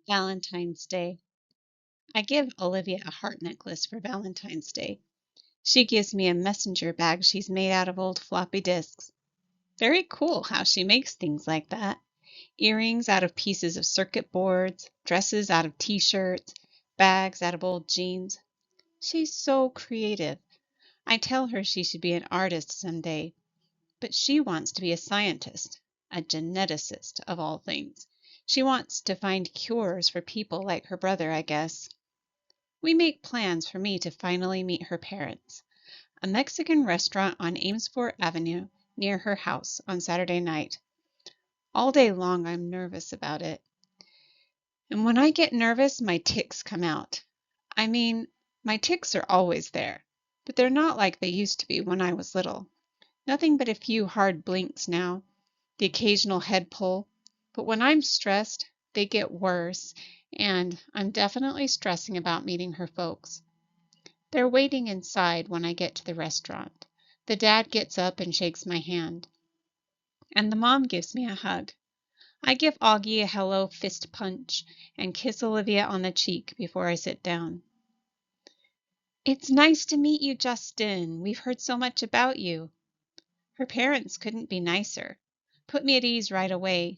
Valentine's Day. I give Olivia a heart necklace for Valentine's Day. She gives me a messenger bag she's made out of old floppy disks. Very cool how she makes things like that. Earrings out of pieces of circuit boards, dresses out of t-shirts, bags out of old jeans. She's so creative. I tell her she should be an artist someday, but she wants to be a scientist, a geneticist of all things. She wants to find cures for people like her brother, I guess. We make plans for me to finally meet her parents. A Mexican restaurant on Amesfort Avenue near her house on Saturday night. All day long I'm nervous about it. And when I get nervous, my tics come out. I mean, my tics are always there, but they're not like they used to be when I was little. Nothing but a few hard blinks now, the occasional head pull. But when I'm stressed, they get worse, and I'm definitely stressing about meeting her folks. They're waiting inside when I get to the restaurant. The dad gets up and shakes my hand, and the mom gives me a hug. I give Augie a hello fist punch and kiss Olivia on the cheek before I sit down. It's nice to meet you, Justin. We've heard so much about you. Her parents couldn't be nicer. Put me at ease right away.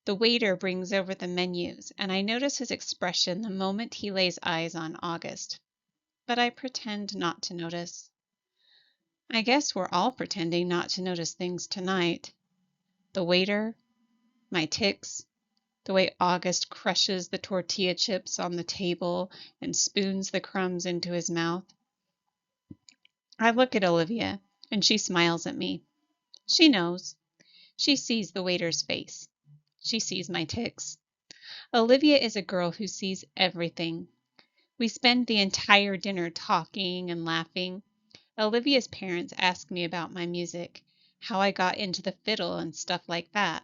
The waiter brings over the menus, and I notice his expression the moment he lays eyes on August. But I pretend not to notice. I guess we're all pretending not to notice things tonight. The waiter, my tics, the way August crushes the tortilla chips on the table and spoons the crumbs into his mouth. I look at Olivia, and she smiles at me. She knows. She sees the waiter's face. She sees my tics. Olivia is a girl who sees everything. We spend the entire dinner talking and laughing. Olivia's parents ask me about my music, how I got into the fiddle and stuff like that.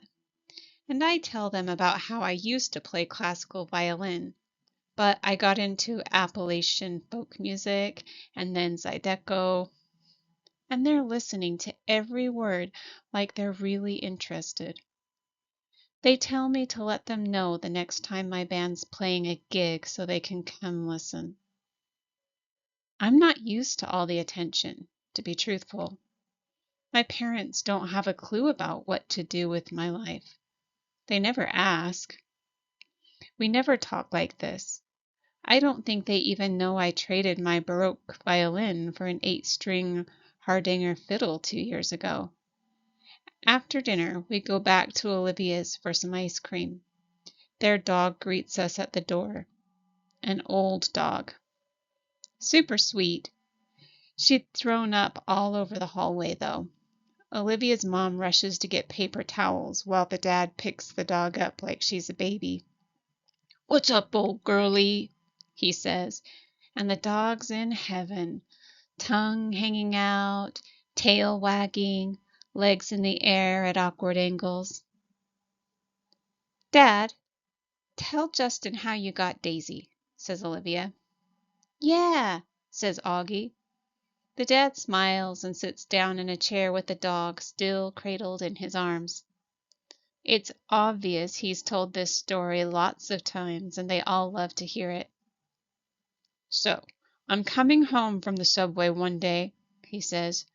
And I tell them about how I used to play classical violin, but I got into Appalachian folk music and then Zydeco, and they're listening to every word like they're really interested. They tell me to let them know the next time my band's playing a gig so they can come listen. I'm not used to all the attention, to be truthful. My parents don't have a clue about what to do with my life. They never ask. We never talk like this. I don't think they even know I traded my Baroque violin for an 8-string Hardanger fiddle 2 years ago. After dinner, we go back to Olivia's for some ice cream. Their dog greets us at the door. An old dog. Super sweet. She'd thrown up all over the hallway, though. Olivia's mom rushes to get paper towels while the dad picks the dog up like she's a baby. "What's up, old girlie?" he says, and the dog's in heaven, tongue hanging out, tail wagging, legs in the air at awkward angles. "Dad, tell Justin how you got Daisy," says Olivia. "Yeah," says Augie. The dad smiles and sits down in a chair with the dog still cradled in his arms. It's obvious he's told this story lots of times and they all love to hear it. "So, I'm coming home from the subway one day," he says,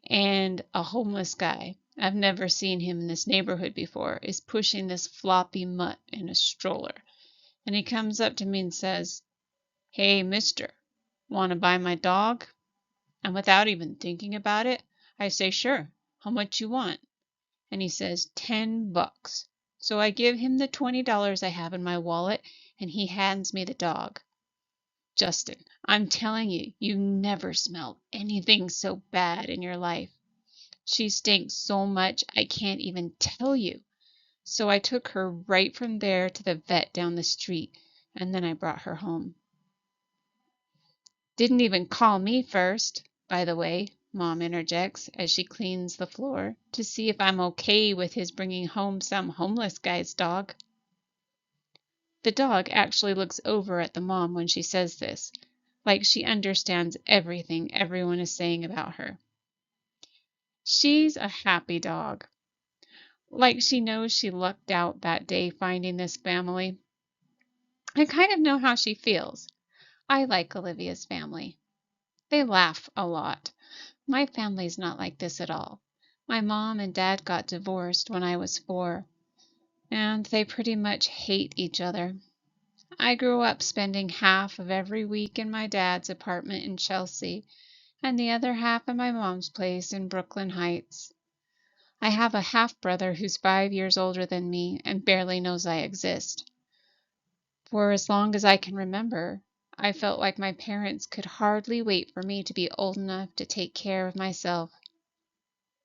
"and a homeless guy, I've never seen him in this neighborhood before, is pushing this floppy mutt in a stroller, and he comes up to me and says, 'Hey, mister, want to buy my dog?' And without even thinking about it, I say, 'Sure, how much you want?' And he says, 10 bucks. So I give him the $20 I have in my wallet, and he hands me the dog. Justin, I'm telling you, you never smelled anything so bad in your life. She stinks so much I can't even tell you. So I took her right from there to the vet down the street, and then I brought her home." "Didn't even call me first, by the way," Mom interjects as she cleans the floor, "to see if I'm okay with his bringing home some homeless guy's dog." The dog actually looks over at the mom when she says this, like she understands everything everyone is saying about her. She's a happy dog. Like she knows she lucked out that day finding this family. I kind of know how she feels. I like Olivia's family. They laugh a lot. My family's not like this at all. My mom and dad got divorced when I was 4, and they pretty much hate each other. I grew up spending half of every week in my dad's apartment in Chelsea and the other half at my mom's place in Brooklyn Heights. I have a half-brother who's 5 years older than me and barely knows I exist. For as long as I can remember, I felt like my parents could hardly wait for me to be old enough to take care of myself.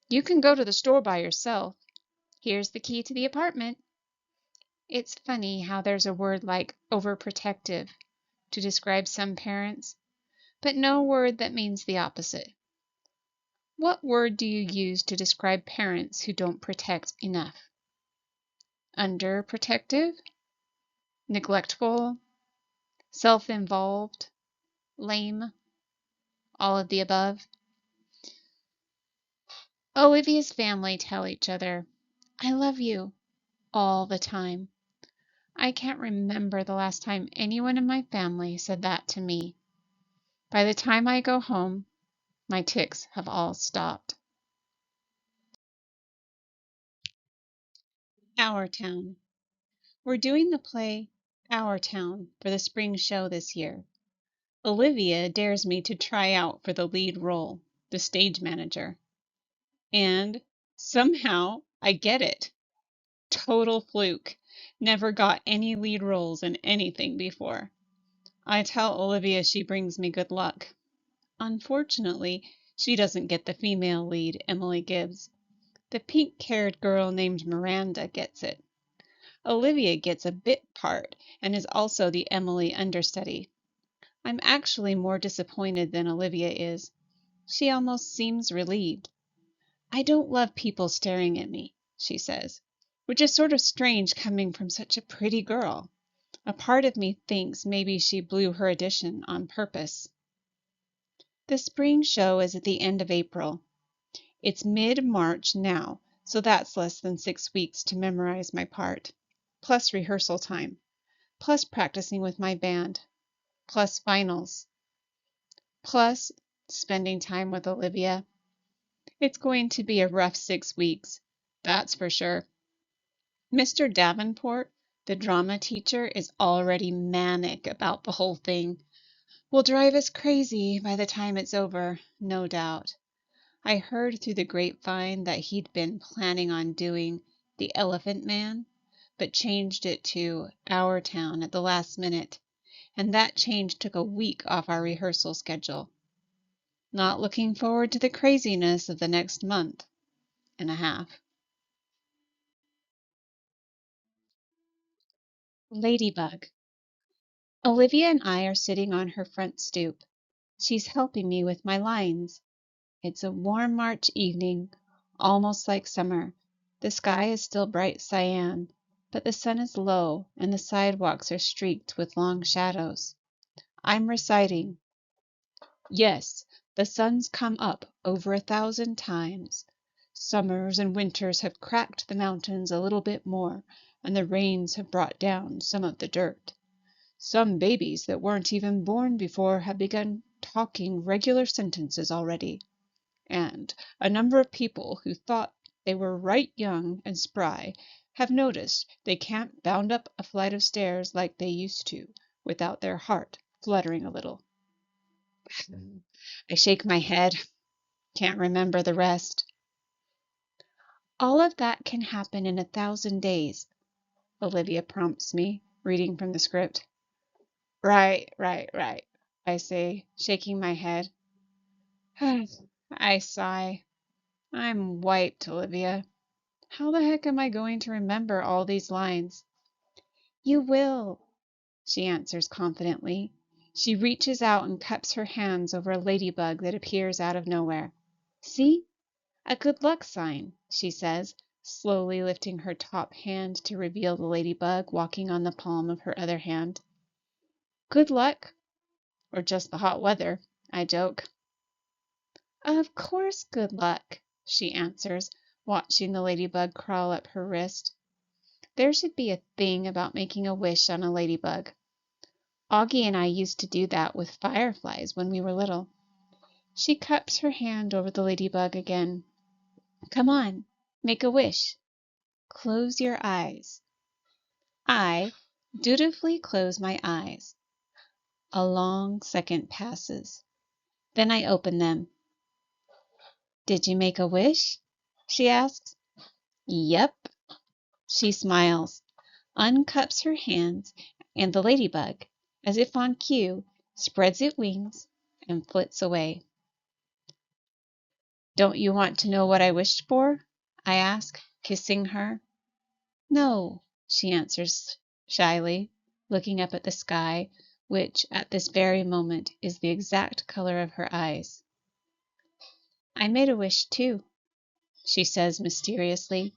You can go to the store by yourself. Here's the key to the apartment. It's funny how there's a word like overprotective to describe some parents, but no word that means the opposite. What word do you use to describe parents who don't protect enough? Underprotective? Neglectful? Self-involved? Lame? All of the above? Olivia's family tell each other, "I love you," all the time. I can't remember the last time anyone in my family said that to me. By the time I go home, my tics have all stopped. Our Town. We're doing the play Our Town for the spring show this year. Olivia dares me to try out for the lead role, the stage manager. And somehow I get it. Total fluke. Never got any lead roles in anything before. I tell Olivia she brings me good luck. Unfortunately, she doesn't get the female lead Emily gives. The pink-haired girl named Miranda gets it. Olivia gets a bit part and is also the Emily understudy. I'm actually more disappointed than Olivia is. She almost seems relieved. "I don't love people staring at me," she says, which is sort of strange coming from such a pretty girl. A part of me thinks maybe she blew her audition on purpose. The spring show is at the end of April. It's mid-March now, so that's less than 6 weeks to memorize my part, plus rehearsal time, plus practicing with my band, plus finals, plus spending time with Olivia. It's going to be a rough 6 weeks, that's for sure. Mr. Davenport, the drama teacher, is already manic about the whole thing. Will drive us crazy by the time it's over, no doubt. I heard through the grapevine that he'd been planning on doing The Elephant Man, but changed it to Our Town at the last minute, and that change took a week off our rehearsal schedule. Not looking forward to the craziness of the next month and a half. Ladybug. Olivia and I are sitting on her front stoop. She's helping me with my lines. It's a warm March evening, almost like summer. The sky is still bright cyan, but the sun is low and the sidewalks are streaked with long shadows. I'm reciting, "Yes, the sun's come up over 1,000 times. Summers and winters have cracked the mountains a little bit more, and the rains have brought down some of the dirt. Some babies that weren't even born before have begun talking regular sentences already. And a number of people who thought they were right young and spry have noticed they can't bound up a flight of stairs like they used to without their heart fluttering a little." I shake my head. Can't remember the rest. "All of that can happen in 1,000 days," Olivia prompts me, reading from the script. Right, I say, shaking my head. I sigh. I'm wiped, Olivia. How the heck am I going to remember all these lines? "You will," she answers confidently. She reaches out and cups her hands over a ladybug that appears out of nowhere. "See? A good luck sign," she says, slowly lifting her top hand to reveal the ladybug walking on the palm of her other hand. "Good luck, or just the hot weather," I joke. "Of course good luck," she answers, watching the ladybug crawl up her wrist. There should be a thing about making a wish on a ladybug. Augie and I used to do that with fireflies when we were little. She cups her hand over the ladybug again. Come on, make a wish. Close your eyes. I dutifully close my eyes. A long second passes. Then I open them. Did you make a wish? She asks. Yep. She smiles, uncups her hands, and the ladybug, as if on cue, spreads its wings and flits away. Don't you want to know what I wished for? I ask, kissing her. No, she answers shyly, looking up at the sky, which at this very moment is the exact color of her eyes. I made a wish too, she says mysteriously,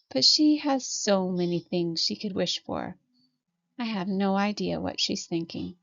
but she has so many things she could wish for. I have no idea what she's thinking.